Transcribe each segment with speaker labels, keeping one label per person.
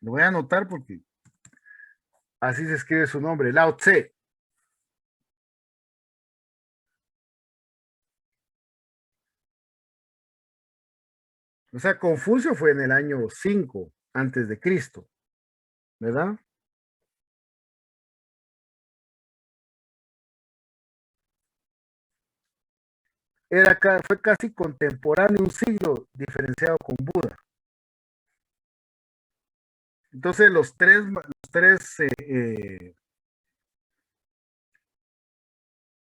Speaker 1: Lo voy a anotar porque así se escribe su nombre, Lao Tse. O sea, Confucio fue en el año 5 antes de Cristo, ¿verdad? Fue casi contemporáneo, un siglo diferenciado con Buda. Entonces, los tres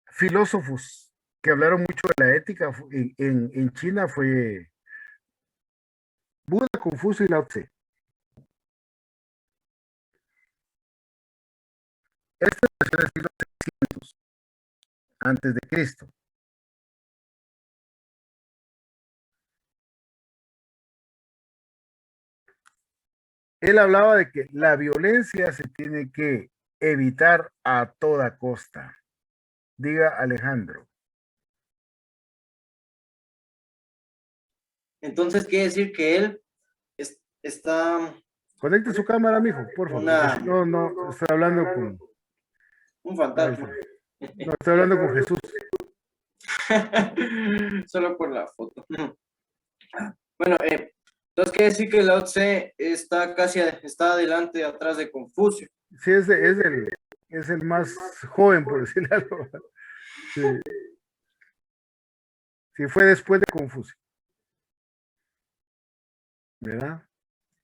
Speaker 1: filósofos que hablaron mucho de la ética en China fue Buda, Confucio y Lao Tse. Este nació en el siglo 600 antes de Cristo. Él hablaba de que la violencia se tiene que evitar a toda costa. Diga Alejandro.
Speaker 2: Entonces quiere decir que él está
Speaker 1: Conecte su cámara, mijo, por favor.
Speaker 2: una,
Speaker 1: No, no, estoy hablando con.
Speaker 2: un
Speaker 1: Ahí
Speaker 2: fantasma.
Speaker 1: está. No, estoy hablando con Jesús.
Speaker 2: Solo por la foto. Bueno, entonces quiere decir que Lao Tse está adelante, atrás de Confucio.
Speaker 1: Sí, es el más joven, por decirlo algo. Sí, sí, fue después de Confucio, ¿verdad?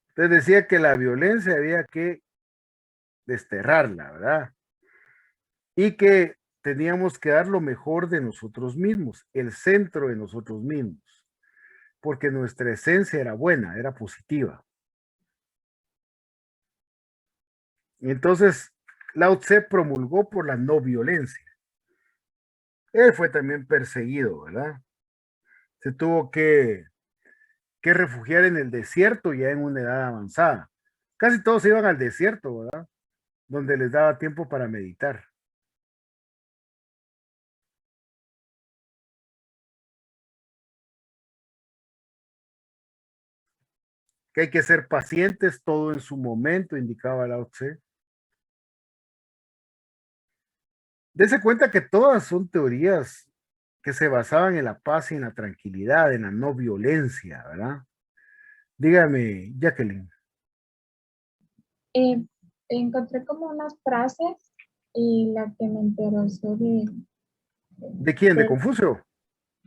Speaker 1: Entonces decía que la violencia había que desterrarla, ¿verdad? Y que teníamos que dar lo mejor de nosotros mismos, el centro de nosotros mismos, porque nuestra esencia era buena, era positiva. Y entonces, Lao Tse promulgó por la no violencia. Él fue también perseguido, ¿verdad? Se tuvo que refugiar en el desierto ya en una edad avanzada. Casi todos iban al desierto, ¿verdad? Donde les daba tiempo para meditar. Que hay que ser pacientes, todo en su momento, indicaba Lao Tse. Dese cuenta que todas son teorías que se basaban en la paz y en la tranquilidad, en la no violencia, ¿verdad? Dígame, Jacqueline,
Speaker 3: Eh, encontré como unas frases y la que me interesó
Speaker 1: ¿de quién? ¿De
Speaker 3: de
Speaker 1: Confucio?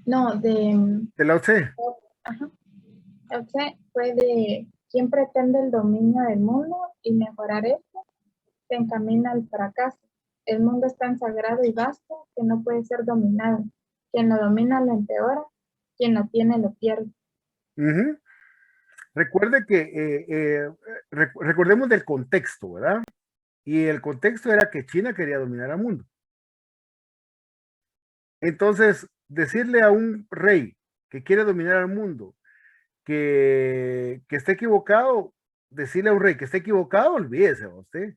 Speaker 3: no,
Speaker 1: ¿De Lao Tse?
Speaker 3: ajá, o sea, fue de quien pretende el dominio del mundo y mejorar esto, se encamina al fracaso. El mundo es tan sagrado y vasto que no puede ser dominado. Quien lo domina lo empeora, quien lo tiene lo pierde.
Speaker 1: Ujú. Recuerde que, recordemos del contexto, ¿verdad? Y el contexto era que China quería dominar al mundo. Entonces, decirle a un rey que quiere dominar al mundo que esté equivocado, decirle a un rey que esté equivocado, olvídese a usted.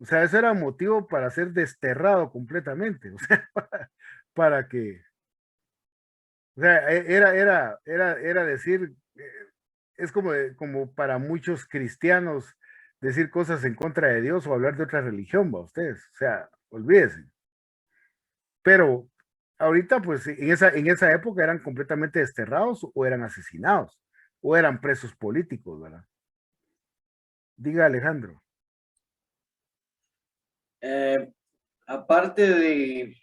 Speaker 1: O sea, eso era motivo para ser desterrado completamente. O sea, para que, o sea, era decir, es como para muchos cristianos decir cosas en contra de Dios o hablar de otra religión, va ustedes. O sea, olvídese. Pero ahorita, pues, en esa época eran completamente desterrados o eran asesinados o eran presos políticos, ¿verdad? Diga Alejandro.
Speaker 2: Aparte de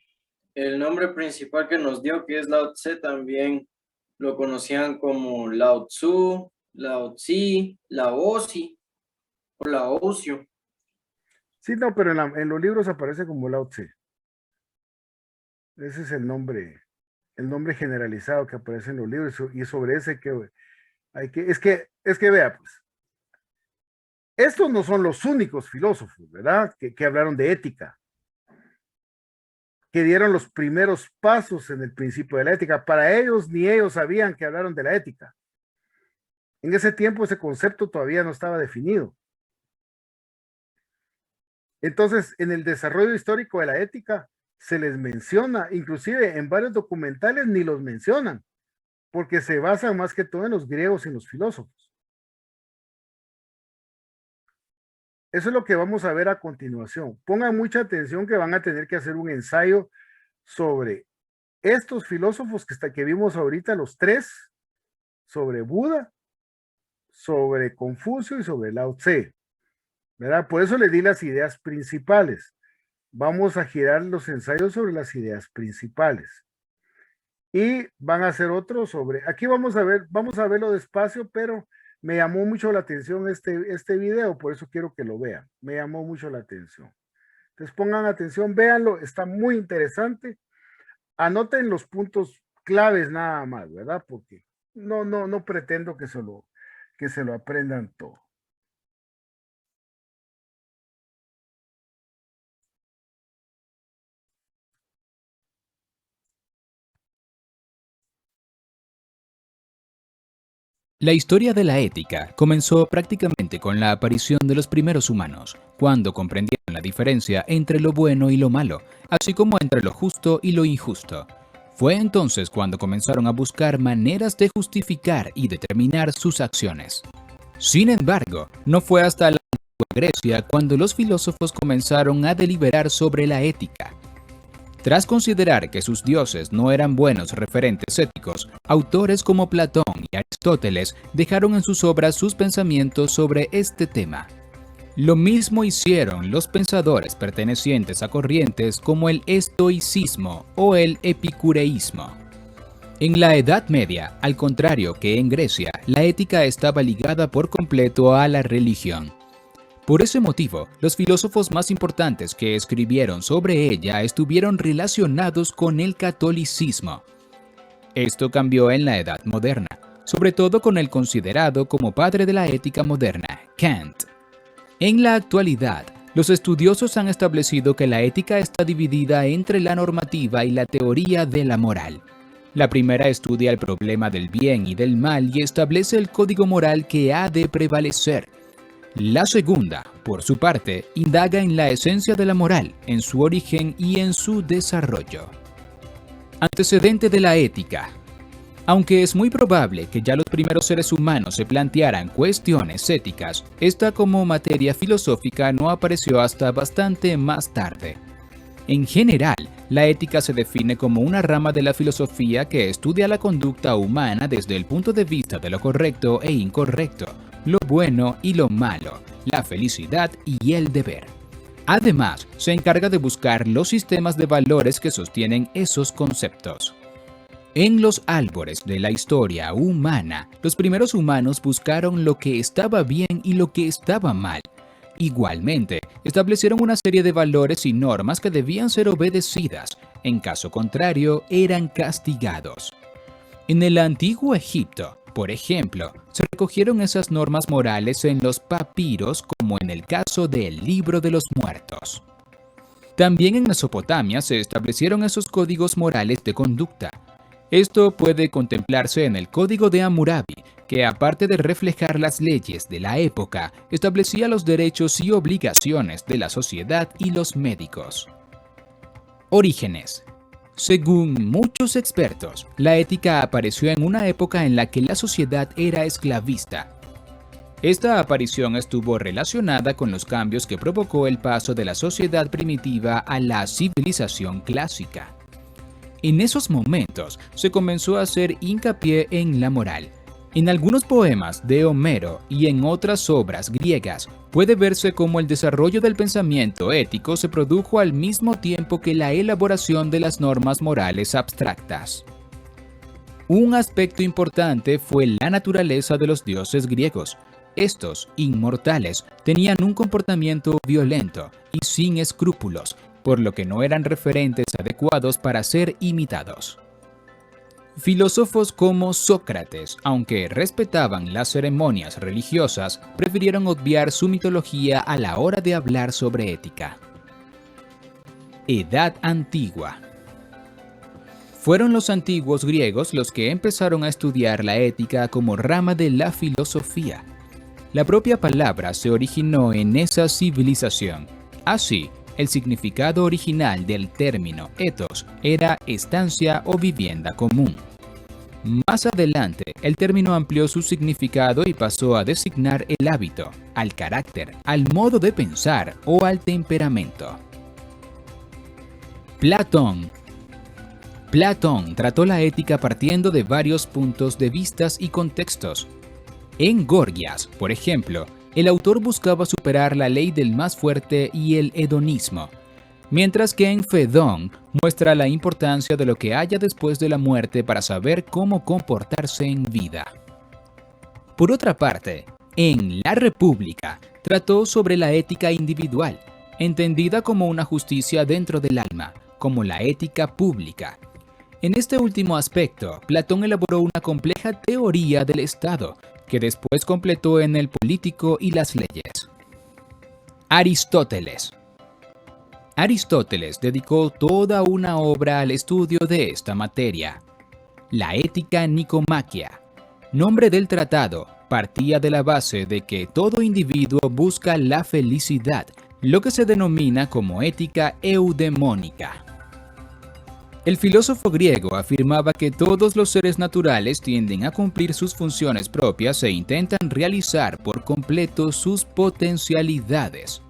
Speaker 2: el nombre principal que nos dio, que es Lao Tse, también lo conocían como Lao Tzu, Lao Tzi, Laozi o Laocio.
Speaker 1: Sí, no, pero en los libros aparece como Lao Tse. Ese es el nombre generalizado que aparece en los libros y sobre ese que es que vea, pues, estos no son los únicos filósofos, ¿verdad? Que hablaron de ética, que dieron los primeros pasos en el principio de la ética. Para ellos, ni ellos sabían que hablaron de la ética. En ese tiempo ese concepto todavía no estaba definido. Entonces, en el desarrollo histórico de la ética se les menciona, inclusive en varios documentales ni los mencionan, porque se basan más que todo en los griegos y en los filósofos. Eso es lo que vamos a ver a continuación. Pongan mucha atención que van a tener que hacer un ensayo sobre estos filósofos que vimos ahorita, los tres, sobre Buda, sobre Confucio y sobre Lao Tse, ¿verdad? Por eso les di las ideas principales. Vamos a girar los ensayos sobre las ideas principales. Y van a hacer otro sobre, aquí vamos a verlo despacio, pero me llamó mucho la atención este video, por eso quiero que lo vean. Me llamó mucho la atención. Entonces pongan atención, véanlo, está muy interesante. Anoten los puntos claves nada más, ¿verdad? Porque no pretendo que se lo aprendan todo.
Speaker 4: La historia de la ética comenzó prácticamente con la aparición de los primeros humanos, cuando comprendieron la diferencia entre lo bueno y lo malo, así como entre lo justo y lo injusto. Fue entonces cuando comenzaron a buscar maneras de justificar y determinar sus acciones. Sin embargo, no fue hasta la antigua Grecia cuando los filósofos comenzaron a deliberar sobre la ética. Tras considerar que sus dioses no eran buenos referentes éticos, autores como Platón y Aristóteles dejaron en sus obras sus pensamientos sobre este tema. Lo mismo hicieron los pensadores pertenecientes a corrientes como el estoicismo o el epicureísmo. En la Edad Media, al contrario que en Grecia, la ética estaba ligada por completo a la religión. Por ese motivo, los filósofos más importantes que escribieron sobre ella estuvieron relacionados con el catolicismo. Esto cambió en la Edad Moderna, sobre todo con el considerado como padre de la ética moderna, Kant. En la actualidad, los estudiosos han establecido que la ética está dividida entre la normativa y la teoría de la moral. La primera estudia el problema del bien y del mal y establece el código moral que ha de prevalecer. La segunda, por su parte, indaga en la esencia de la moral, en su origen y en su desarrollo. Antecedente de la ética. Aunque es muy probable que ya los primeros seres humanos se plantearan cuestiones éticas, esta como materia filosófica no apareció hasta bastante más tarde. En general, la ética se define como una rama de la filosofía que estudia la conducta humana desde el punto de vista de lo correcto e incorrecto, lo bueno y lo malo, la felicidad y el deber. Además, se encarga de buscar los sistemas de valores que sostienen esos conceptos. En los albores de la historia humana, los primeros humanos buscaron lo que estaba bien y lo que estaba mal. Igualmente, establecieron una serie de valores y normas que debían ser obedecidas, en caso contrario, eran castigados. En el antiguo Egipto, por ejemplo, se recogieron esas normas morales en los papiros como en el caso del Libro de los Muertos. También en Mesopotamia se establecieron esos códigos morales de conducta. Esto puede contemplarse en el Código de Hammurabi, que aparte de reflejar las leyes de la época, establecía los derechos y obligaciones de la sociedad y los médicos. Orígenes. Según muchos expertos, la ética apareció en una época en la que la sociedad era esclavista. Esta aparición estuvo relacionada con los cambios que provocó el paso de la sociedad primitiva a la civilización clásica. En esos momentos se comenzó a hacer hincapié en la moral. En algunos poemas de Homero y en otras obras griegas puede verse cómo el desarrollo del pensamiento ético se produjo al mismo tiempo que la elaboración de las normas morales abstractas. Un aspecto importante fue la naturaleza de los dioses griegos. Estos, inmortales, tenían un comportamiento violento y sin escrúpulos, por lo que no eran referentes adecuados para ser imitados. Filósofos como Sócrates, aunque respetaban las ceremonias religiosas, prefirieron obviar su mitología a la hora de hablar sobre ética. Edad Antigua. Fueron los antiguos griegos los que empezaron a estudiar la ética como rama de la filosofía. La propia palabra se originó en esa civilización. Así, el significado original del término ethos era estancia o vivienda común. Más adelante, el término amplió su significado y pasó a designar el hábito, al carácter, al modo de pensar o al temperamento. Platón. Platón trató la ética partiendo de varios puntos de vista y contextos. En Gorgias, por ejemplo, el autor buscaba superar la ley del más fuerte y el hedonismo, mientras que en Fedón muestra la importancia de lo que haya después de la muerte para saber cómo comportarse en vida. Por otra parte, en La República trató sobre la ética individual, entendida como una justicia dentro del alma, como la ética pública. En este último aspecto, Platón elaboró una compleja teoría del Estado, que después completó en el político y las leyes. Aristóteles. Aristóteles dedicó toda una obra al estudio de esta materia. La Ética Nicomaquia, nombre del tratado, partía de la base de que todo individuo busca la felicidad, lo que se denomina como ética eudemónica. El filósofo griego afirmaba que todos los seres naturales tienden a cumplir sus funciones propias e intentan realizar por completo sus potencialidades.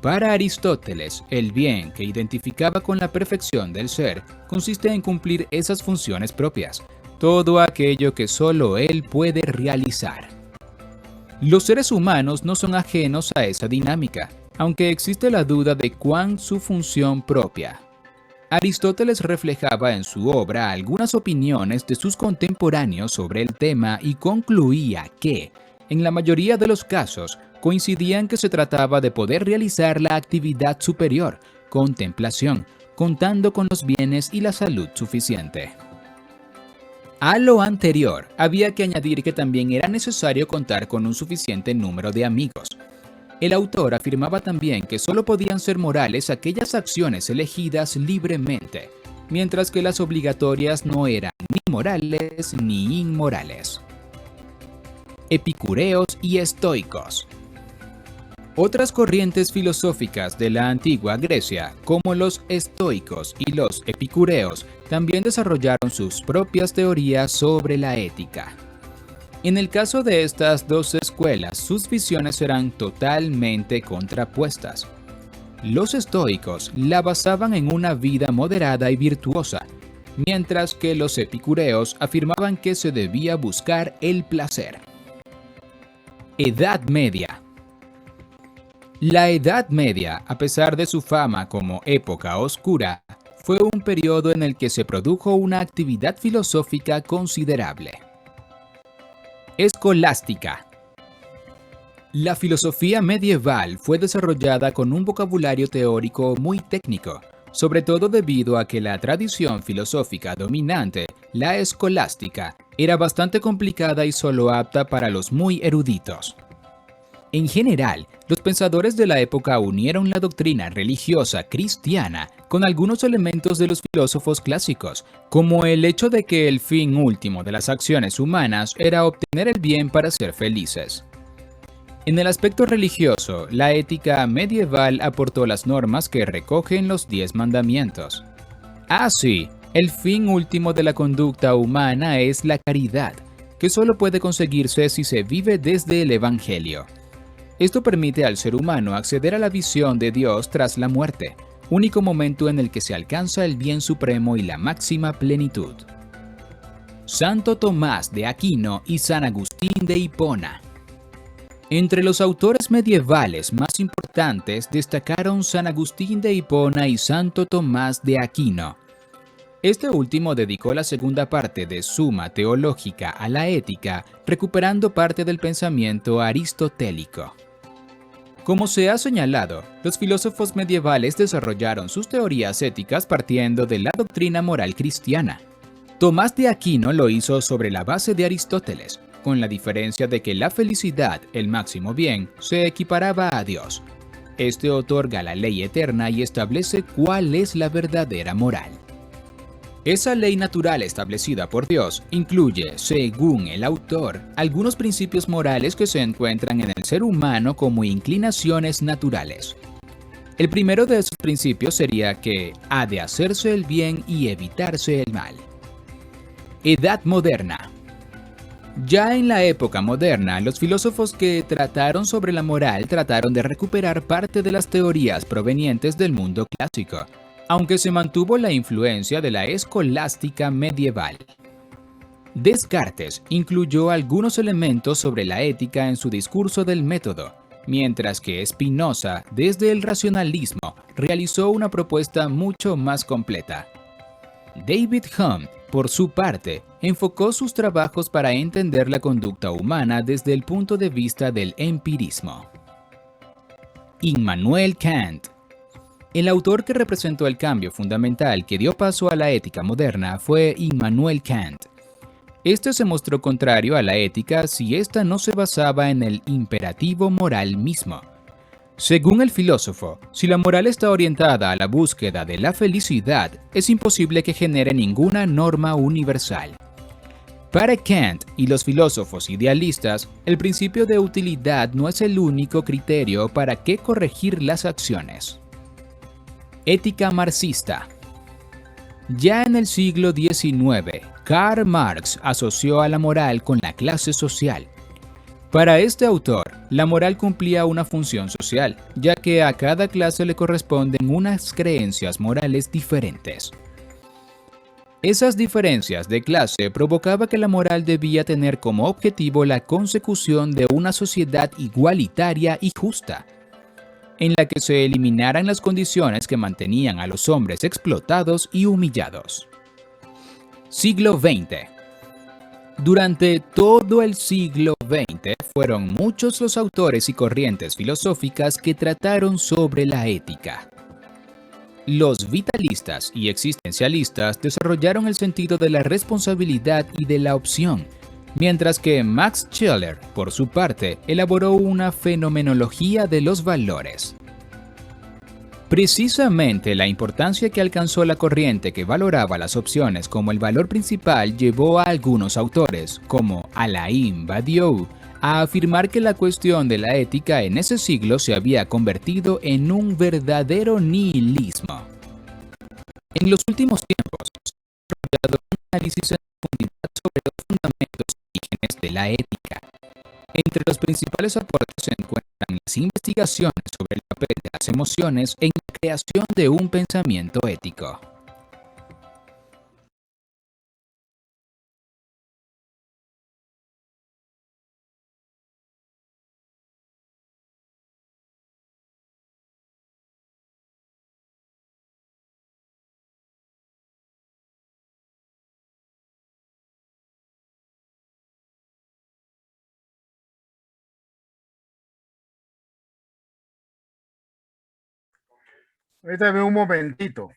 Speaker 4: Para Aristóteles, el bien que identificaba con la perfección del ser consiste en cumplir esas funciones propias, todo aquello que solo él puede realizar. Los seres humanos no son ajenos a esa dinámica, aunque existe la duda de cuán su función propia. Aristóteles reflejaba en su obra algunas opiniones de sus contemporáneos sobre el tema y concluía que, en la mayoría de los casos, coincidían que se trataba de poder realizar la actividad superior, contemplación, contando con los bienes y la salud suficiente. A lo anterior, había que añadir que también era necesario contar con un suficiente número de amigos. El autor afirmaba también que solo podían ser morales aquellas acciones elegidas libremente, mientras que las obligatorias no eran ni morales ni inmorales. Epicureos y estoicos. Otras corrientes filosóficas de la antigua Grecia, como los estoicos y los epicureos, también desarrollaron sus propias teorías sobre la ética. En el caso de estas dos escuelas, sus visiones eran totalmente contrapuestas. Los estoicos la basaban en una vida moderada y virtuosa, mientras que los epicureos afirmaban que se debía buscar el placer. Edad Media. La Edad Media, a pesar de su fama como época oscura, fue un periodo en el que se produjo una actividad filosófica considerable. Escolástica. La filosofía medieval fue desarrollada con un vocabulario teórico muy técnico, sobre todo debido a que la tradición filosófica dominante, la escolástica, era bastante complicada y solo apta para los muy eruditos. En general, los pensadores de la época unieron la doctrina religiosa cristiana con algunos elementos de los filósofos clásicos, como el hecho de que el fin último de las acciones humanas era obtener el bien para ser felices. En el aspecto religioso, la ética medieval aportó las normas que recogen los 10 mandamientos. Así, el fin último de la conducta humana es la caridad, que solo puede conseguirse si se vive desde el Evangelio. Esto permite al ser humano acceder a la visión de Dios tras la muerte, único momento en el que se alcanza el bien supremo y la máxima plenitud. Santo Tomás de Aquino y San Agustín de Hipona. Entre los autores medievales más importantes destacaron San Agustín de Hipona y Santo Tomás de Aquino. Este último dedicó la segunda parte de Suma Teológica a la ética, recuperando parte del pensamiento aristotélico. Como se ha señalado, los filósofos medievales desarrollaron sus teorías éticas partiendo de la doctrina moral cristiana. Tomás de Aquino lo hizo sobre la base de Aristóteles, con la diferencia de que la felicidad, el máximo bien, se equiparaba a Dios. Este otorga la ley eterna y establece cuál es la verdadera moral. Esa ley natural establecida por Dios incluye, según el autor, algunos principios morales que se encuentran en el ser humano como inclinaciones naturales. El primero de esos principios sería que ha de hacerse el bien y evitarse el mal. Edad moderna. Ya en la época moderna, los filósofos que trataron sobre la moral trataron de recuperar parte de las teorías provenientes del mundo clásico, aunque se mantuvo la influencia de la escolástica medieval. Descartes incluyó algunos elementos sobre la ética en su discurso del método, mientras que Spinoza, desde el racionalismo, realizó una propuesta mucho más completa. David Hume, por su parte, enfocó sus trabajos para entender la conducta humana desde el punto de vista del empirismo. Immanuel Kant. El autor que representó el cambio fundamental que dio paso a la ética moderna fue Immanuel Kant. Este se mostró contrario a la ética si ésta no se basaba en el imperativo moral mismo. Según el filósofo, si la moral está orientada a la búsqueda de la felicidad, es imposible que genere ninguna norma universal. Para Kant y los filósofos idealistas, el principio de utilidad no es el único criterio para qué corregir las acciones. Ética marxista. Ya en el siglo XIX, Karl Marx asoció a la moral con la clase social. Para este autor, la moral cumplía una función social, ya que a cada clase le corresponden unas creencias morales diferentes. Esas diferencias de clase provocaba que la moral debía tener como objetivo la consecución de una sociedad igualitaria y justa, en la que se eliminaran las condiciones que mantenían a los hombres explotados y humillados. Siglo XX. Durante todo el siglo XX fueron muchos los autores y corrientes filosóficas que trataron sobre la ética. Los vitalistas y existencialistas desarrollaron el sentido de la responsabilidad y de la opción, mientras que Max Scheler, por su parte, elaboró una fenomenología de los valores. Precisamente la importancia que alcanzó la corriente que valoraba las opciones como el valor principal llevó a algunos autores, como Alain Badiou, a afirmar que la cuestión de la ética en ese siglo se había convertido en un verdadero nihilismo. En los últimos tiempos, se ha desarrollado un análisis en profundidad sobre los fundamentos y orígenes de la ética. Entre los principales aportes se encuentran las investigaciones sobre el papel de las emociones en la creación de un pensamiento ético.
Speaker 1: Ahorita ve un momentito.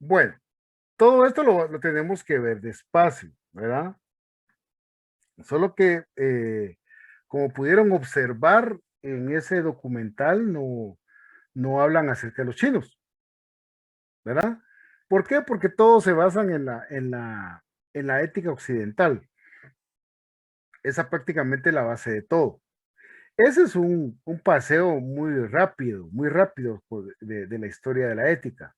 Speaker 1: Bueno, todo esto lo tenemos que ver despacio, ¿verdad? Solo que, como pudieron observar en ese documental, no hablan acerca de los chinos, ¿verdad? ¿Por qué? Porque todos se basan en la ética occidental. Esa prácticamente la base de todo. Ese es un paseo muy rápido de la historia de la ética.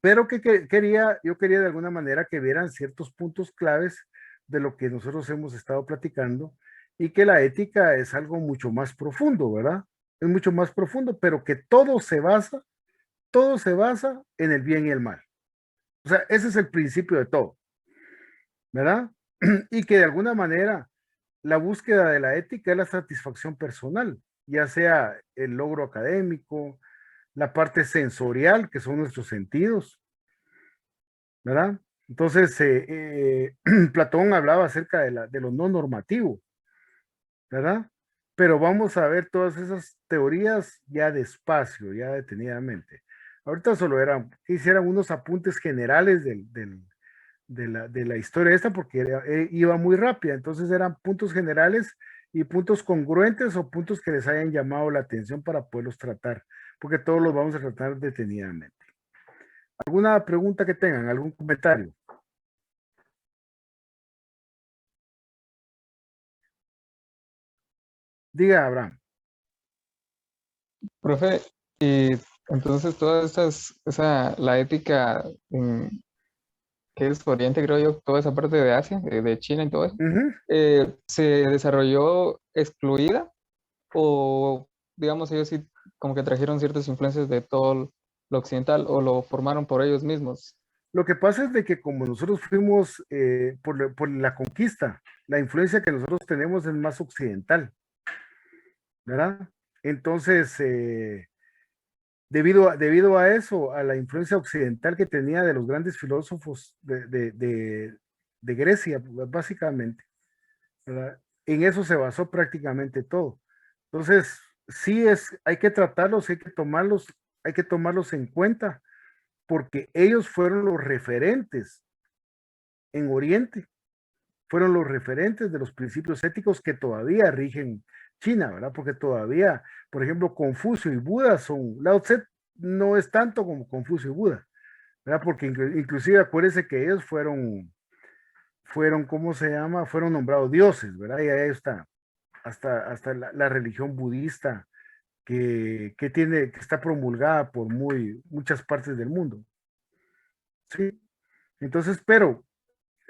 Speaker 1: Pero yo quería de alguna manera que vieran ciertos puntos claves de lo que nosotros hemos estado platicando y que la ética es algo mucho más profundo, ¿verdad? Es mucho más profundo, pero que todo se basa en el bien y el mal. O sea, ese es el principio de todo, ¿verdad? Y que de alguna manera la búsqueda de la ética es la satisfacción personal, ya sea el logro académico, la parte sensorial, que son nuestros sentidos, ¿verdad? Entonces, Platón hablaba acerca de lo no normativo, ¿verdad? pero vamos a ver todas esas teorías ya despacio, ya detenidamente. Ahorita solo hicieran unos apuntes generales de la historia esta, porque iba muy rápida, entonces eran puntos generales y puntos congruentes o puntos que les hayan llamado la atención para poderlos tratar, porque todos los vamos a tratar detenidamente. ¿Alguna pregunta que tengan? ¿Algún comentario? Diga, Abraham.
Speaker 5: Profe, y entonces todas la ética que es Oriente, creo yo, toda esa parte de Asia, de China y todo eso,
Speaker 1: Ujú.
Speaker 5: ¿se desarrolló excluida o, digamos, ellos sí como que trajeron ciertas influencias de todo lo occidental o lo formaron por ellos mismos?
Speaker 1: Lo que pasa es de que como nosotros fuimos por la conquista, la influencia que nosotros tenemos es más occidental, ¿verdad? Entonces, debido a eso, a la influencia occidental que tenía de los grandes filósofos de Grecia, básicamente, ¿verdad? En eso se basó prácticamente todo. Entonces, sí hay que tratarlos, hay que tomarlos en cuenta, porque ellos fueron los referentes en Oriente, fueron los referentes de los principios éticos que todavía rigen China, ¿verdad? Porque todavía, por ejemplo, Confucio y Buda Lao Tse no es tanto como Confucio y Buda, ¿verdad? Porque inclusive acuérdense que ellos ¿cómo se llama? Fueron nombrados dioses, ¿verdad? Y ahí está, hasta la religión budista que está promulgada por muchas partes del mundo, ¿sí? Entonces, pero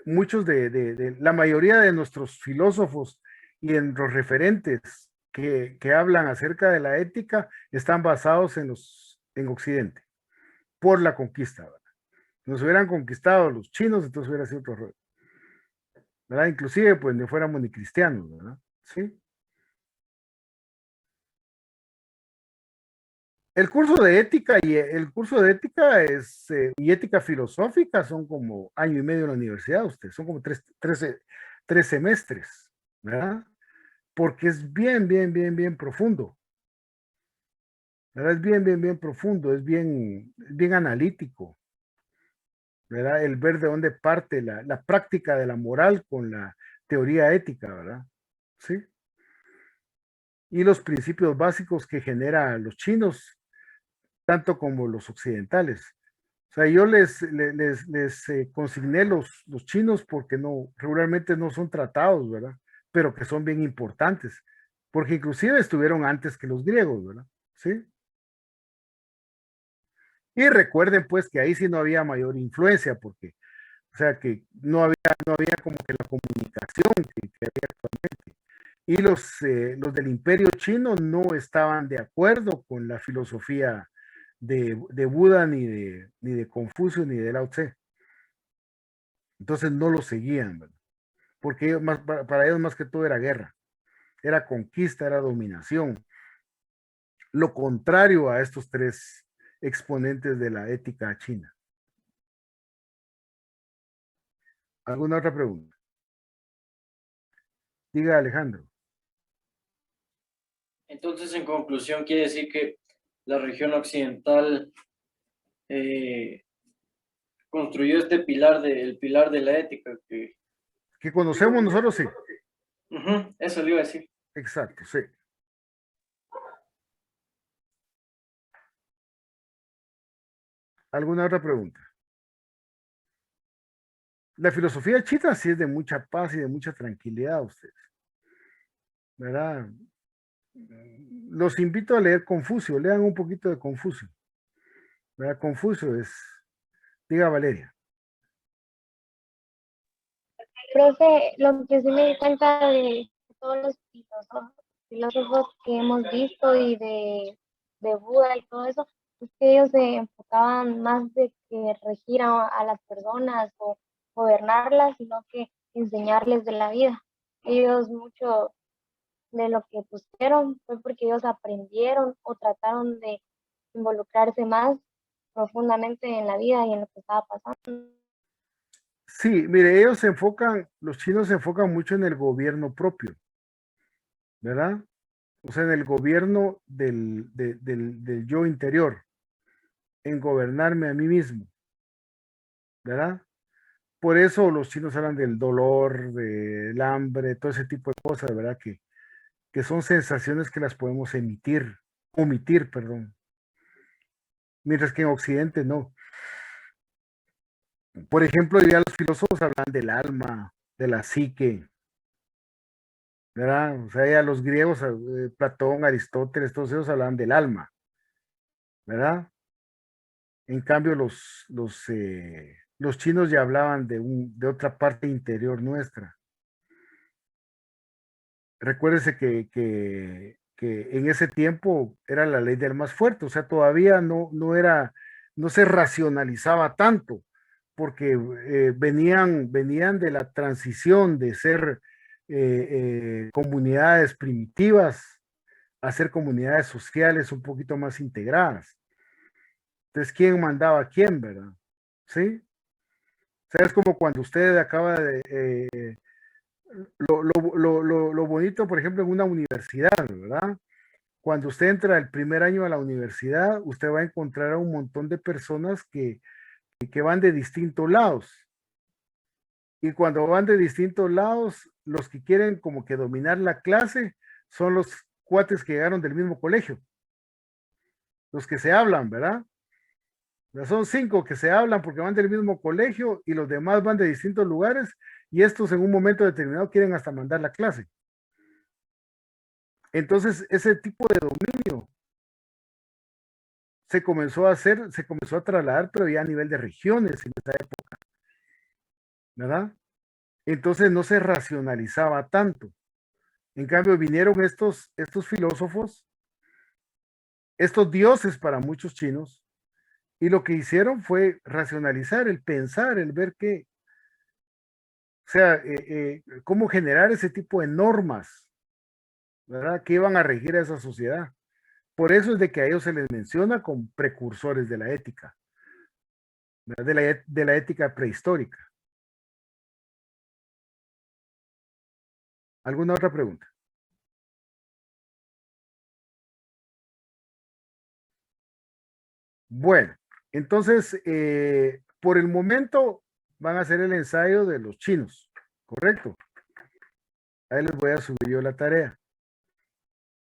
Speaker 1: muchos de la mayoría de nuestros filósofos y en los referentes que hablan acerca de la ética están basados en Occidente, por la conquista, ¿verdad? Nos hubieran conquistado los chinos, entonces hubiera sido otro rollo, ¿verdad? Inclusive, pues, no fuéramos ni cristianos, ¿verdad? Sí. El curso de ética y ética filosófica son como año y medio en la universidad, ustedes, son como tres semestres, ¿verdad? Porque es bien profundo, ¿verdad? Es bien profundo, es bien analítico, ¿verdad? El ver de dónde parte la práctica de la moral con la teoría ética, ¿verdad? Sí. Y los principios básicos que generan los chinos, tanto como los occidentales. O sea, yo les consigné los chinos porque regularmente no son tratados, ¿verdad? Pero que son bien importantes, porque inclusive estuvieron antes que los griegos, ¿verdad? Sí. Y recuerden pues que ahí sí no había mayor influencia, porque, o sea, que no había como que la comunicación que había actualmente. Y los del imperio chino no estaban de acuerdo con la filosofía de Buda, ni de Confucio, ni de Lao Tse. Entonces no lo seguían, ¿verdad? Porque para ellos más que todo era guerra, era conquista, era dominación. Lo contrario a estos tres exponentes de la ética china. ¿Alguna otra pregunta? Diga, Alejandro.
Speaker 2: Entonces, en conclusión, quiere decir que la región occidental construyó este el pilar de la ética
Speaker 1: Que conocemos nosotros, sí.
Speaker 2: Eso le iba a decir.
Speaker 1: Exacto, sí. ¿Alguna otra pregunta? La filosofía china sí es de mucha paz y de mucha tranquilidad, ustedes, ¿verdad? Los invito a leer Confucio, lean un poquito de Confucio, ¿verdad? Confucio diga Valeria.
Speaker 6: Profe, lo que sí me di cuenta de todos los filósofos que hemos visto y de Buda y todo eso, es que ellos se enfocaban más de que regir a las personas o gobernarlas, sino que enseñarles de la vida. Ellos mucho de lo que pusieron fue porque ellos aprendieron o trataron de involucrarse más profundamente en la vida y en lo que estaba pasando.
Speaker 1: Sí, mire, los chinos se enfocan mucho en el gobierno propio, ¿verdad? o sea, en el gobierno del yo interior, en gobernarme a mí mismo, ¿verdad? Por eso los chinos hablan del dolor, del hambre, todo ese tipo de cosas, ¿verdad? Que son sensaciones que las podemos omitir, perdón. Mientras que en Occidente no. Por ejemplo, ya los filósofos hablan del alma, de la psique, ¿verdad? O sea, ya los griegos, Platón, Aristóteles, todos ellos hablaban del alma, ¿verdad? En cambio, los chinos ya hablaban de otra parte interior nuestra. Recuérdese que en ese tiempo era la ley del más fuerte, o sea, todavía no se racionalizaba tanto, porque venían de la transición de ser comunidades primitivas a ser comunidades sociales un poquito más integradas. Entonces, ¿quién mandaba a quién, verdad? ¿Sí? O sea, es como cuando usted acaba de... lo bonito, por ejemplo, en una universidad, ¿verdad? Cuando usted entra el primer año a la universidad, usted va a encontrar a un montón de personas que van de distintos lados. Y cuando van de distintos lados, los que quieren como que dominar la clase son los cuates que llegaron del mismo colegio. Los que se hablan, ¿verdad? Son 5 que se hablan porque van del mismo colegio y los demás van de distintos lugares y estos en un momento determinado quieren hasta mandar la clase. Entonces, ese tipo de dominio se comenzó a trasladar, pero ya a nivel de regiones en esa época, ¿verdad? Entonces no se racionalizaba tanto. En cambio, vinieron estos filósofos, estos dioses para muchos chinos, y lo que hicieron fue racionalizar, el pensar, el ver qué, o sea, cómo generar ese tipo de normas, ¿verdad? Que iban a regir a esa sociedad. Por eso es de que a ellos se les menciona como precursores de la ética, ¿verdad? De la ética prehistórica. ¿Alguna otra pregunta? Bueno, entonces, por el momento van a hacer el ensayo de los chinos, ¿correcto? Ahí les voy a subir yo la tarea.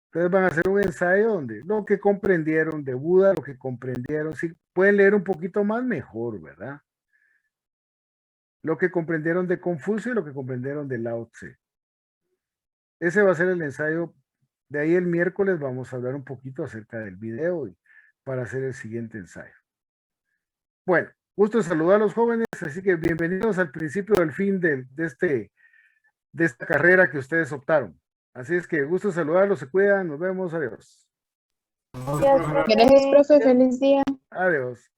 Speaker 1: Entonces van a hacer un ensayo donde lo que comprendieron de Buda, lo que comprendieron, si pueden leer un poquito más, mejor, ¿verdad? Lo que comprendieron de Confucio y lo que comprendieron de Lao Tse. Ese va a ser el ensayo. De ahí el miércoles vamos a hablar un poquito acerca del video para hacer el siguiente ensayo. Bueno, gusto en saludar a los jóvenes, así que bienvenidos al principio del fin de esta carrera que ustedes optaron. Así es que gusto en saludarlos, se cuidan, nos vemos, adiós.
Speaker 3: Gracias, profe, feliz día.
Speaker 1: Adiós.